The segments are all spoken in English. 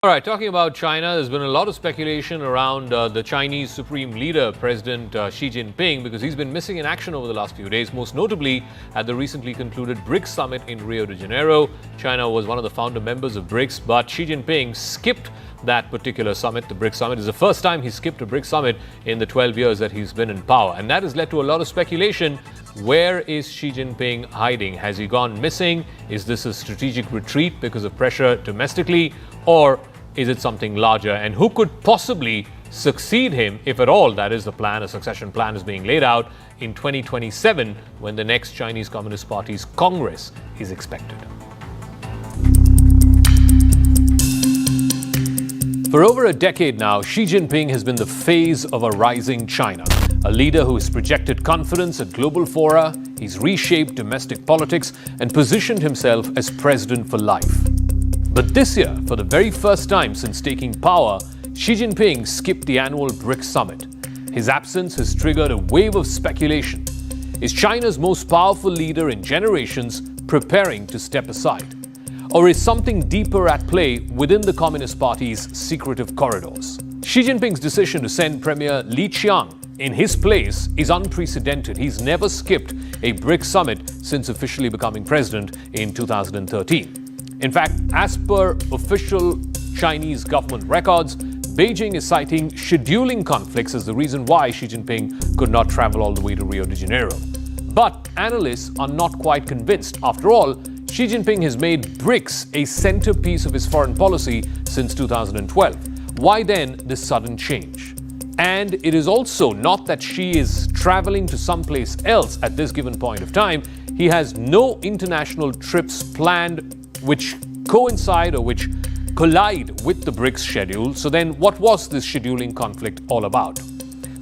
All right, talking about China, there's been a lot of speculation around the Chinese Supreme Leader, President Xi Jinping, because he's been missing in action over the last few days, most notably at the recently concluded BRICS Summit in Rio de Janeiro. China was one of the founder members of BRICS, but Xi Jinping skipped that particular summit. The BRICS Summit is the first time he skipped a BRICS Summit in the 12 years that he's been in power. And that has led to a lot of speculation. Where is Xi Jinping hiding? Has he gone missing? Is this a strategic retreat because of pressure domestically? Or is it something larger? And who could possibly succeed him, if at all? That is the plan. A succession plan is being laid out in 2027 when the next Chinese Communist Party's Congress is expected. For over a decade now, Xi Jinping has been the face of a rising China. A leader who has projected confidence at global fora, he's reshaped domestic politics and positioned himself as president for life. But this year, for the very first time since taking power, Xi Jinping skipped the annual BRICS Summit. His absence has triggered a wave of speculation. Is China's most powerful leader in generations preparing to step aside? Or is something deeper at play within the Communist Party's secretive corridors? Xi Jinping's decision to send Premier Li Qiang in his place is unprecedented. He's never skipped a BRICS Summit since officially becoming president in 2013. In fact, as per official Chinese government records, Beijing is citing scheduling conflicts as the reason why Xi Jinping could not travel all the way to Rio de Janeiro. But analysts are not quite convinced. After all, Xi Jinping has made BRICS a centerpiece of his foreign policy since 2012. Why then this sudden change? And it is also not that Xi is traveling to someplace else at this given point of time. He has no international trips planned which coincide or which collide with the BRICS schedule. So then what was this scheduling conflict all about?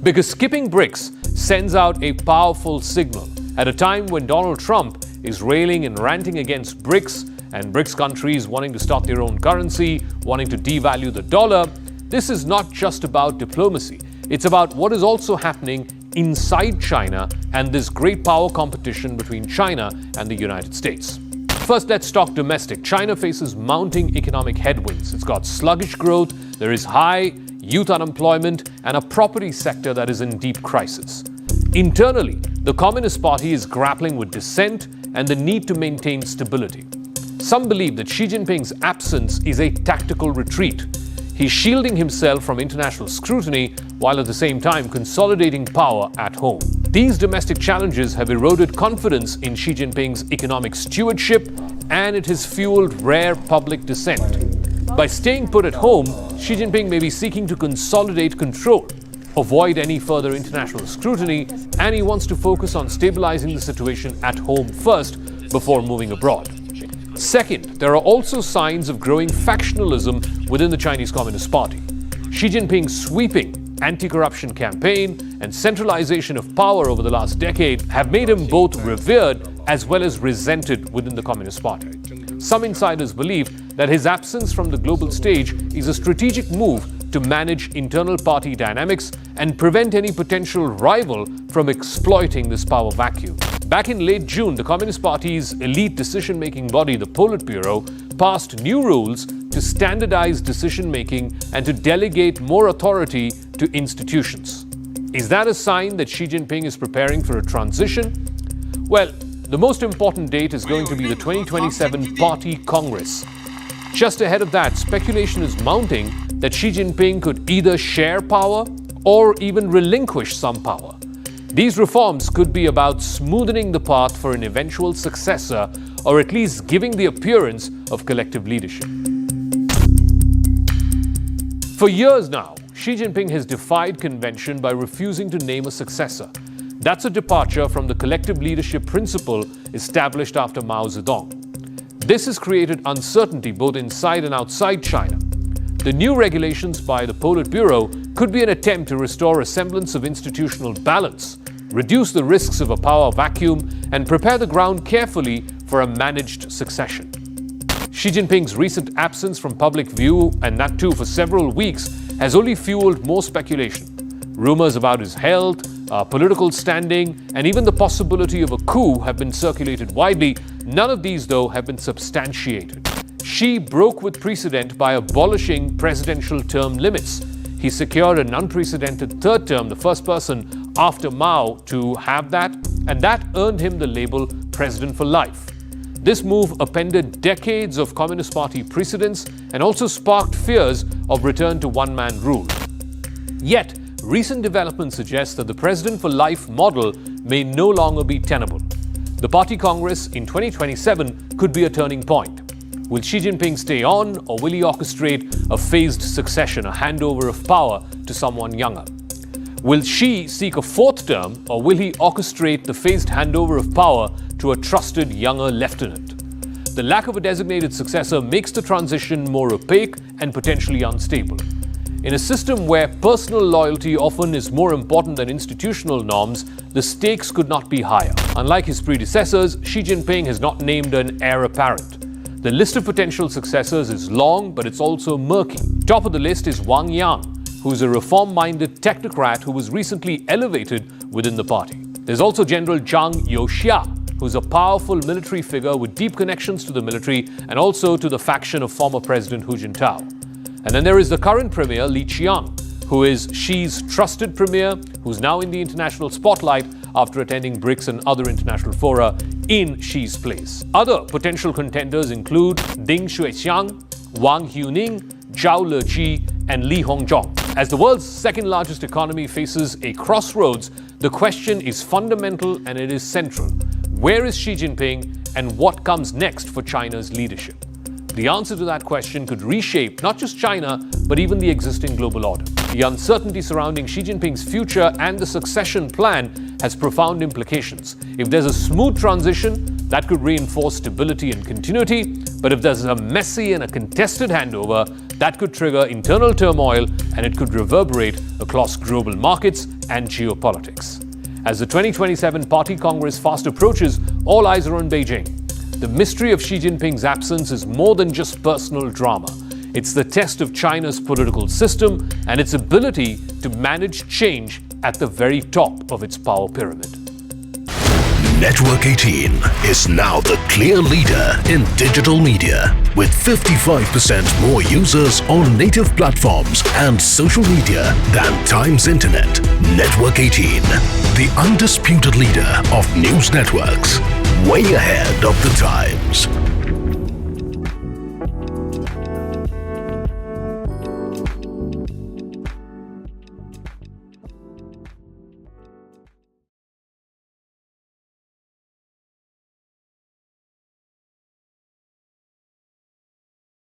Because skipping BRICS sends out a powerful signal at a time when Donald Trump is railing and ranting against BRICS and BRICS countries wanting to start their own currency, wanting to devalue the dollar. This is not just about diplomacy. It's about what is also happening inside China and this great power competition between China and the United States. First, let's talk domestic. China faces mounting economic headwinds. It's got sluggish growth, there is high youth unemployment, and a property sector that is in deep crisis. Internally, the Communist Party is grappling with dissent and the need to maintain stability. Some believe that Xi Jinping's absence is a tactical retreat. He's shielding himself from international scrutiny while at the same time consolidating power at home. These domestic challenges have eroded confidence in Xi Jinping's economic stewardship, and it has fueled rare public dissent. By staying put at home, Xi Jinping may be seeking to consolidate control, avoid any further international scrutiny, and he wants to focus on stabilizing the situation at home first before moving abroad. Second, there are also signs of growing factionalism within the Chinese Communist Party. Xi Jinping's sweeping anti-corruption campaign and centralization of power over the last decade have made him both revered as well as resented within the Communist Party. Some insiders believe that his absence from the global stage is a strategic move to manage internal party dynamics and prevent any potential rival from exploiting this power vacuum. Back in late June, the Communist Party's elite decision-making body, the Politburo, passed new rules to standardize decision-making and to delegate more authority to institutions. Is that a sign that Xi Jinping is preparing for a transition? Well, the most important date is going to be the 2027 Party Congress. Just ahead of that, speculation is mounting that Xi Jinping could either share power or even relinquish some power. These reforms could be about smoothing the path for an eventual successor, or at least giving the appearance of collective leadership. For years now, Xi Jinping has defied convention by refusing to name a successor. That's a departure from the collective leadership principle established after Mao Zedong. This has created uncertainty both inside and outside China. The new regulations by the Politburo could be an attempt to restore a semblance of institutional balance, reduce the risks of a power vacuum, and prepare the ground carefully for a managed succession. Xi Jinping's recent absence from public view, and that too for several weeks, has only fueled more speculation. Rumors about his health, political standing, and even the possibility of a coup have been circulated widely. None of these, though, have been substantiated. Xi broke with precedent by abolishing presidential term limits. He secured an unprecedented third term, the first person after Mao to have that, and that earned him the label President for Life. This move upended decades of Communist Party precedents and also sparked fears of return to one-man rule. Yet, recent developments suggest that the President for Life model may no longer be tenable. The Party Congress in 2027 could be a turning point. Will Xi Jinping stay on, or will he orchestrate a phased succession, a handover of power to someone younger? Will Xi seek a fourth term, or will he orchestrate the phased handover of power to a trusted younger lieutenant? The lack of a designated successor makes the transition more opaque and potentially unstable. In a system where personal loyalty often is more important than institutional norms, the stakes could not be higher. Unlike his predecessors, Xi Jinping has not named an heir apparent. The list of potential successors is long, but it's also murky. Top of the list is Wang Yang, who is a reform-minded technocrat who was recently elevated within the party. There's also General Zhang Youxia, who's a powerful military figure with deep connections to the military and also to the faction of former President Hu Jintao. And then there is the current premier, Li Qiang, who is Xi's trusted premier, who's now in the international spotlight after attending BRICS and other international fora in Xi's place. Other potential contenders include Ding Xuexiang, Wang Huning, Zhao Leji, and Li Hongzhong. As the world's second-largest economy faces a crossroads, the question is fundamental and it is central. Where is Xi Jinping and what comes next for China's leadership? The answer to that question could reshape not just China, but even the existing global order. The uncertainty surrounding Xi Jinping's future and the succession plan has profound implications. If there's a smooth transition, that could reinforce stability and continuity, but if there's a messy and a contested handover, that could trigger internal turmoil and it could reverberate across global markets and geopolitics. As the 2027 Party Congress fast approaches, all eyes are on Beijing. The mystery of Xi Jinping's absence is more than just personal drama. It's the test of China's political system and its ability to manage change at the very top of its power pyramid. Network 18 is now the clear leader in digital media, with 55% more users on native platforms and social media than Times Internet. Network 18, the undisputed leader of news networks, way ahead of the times.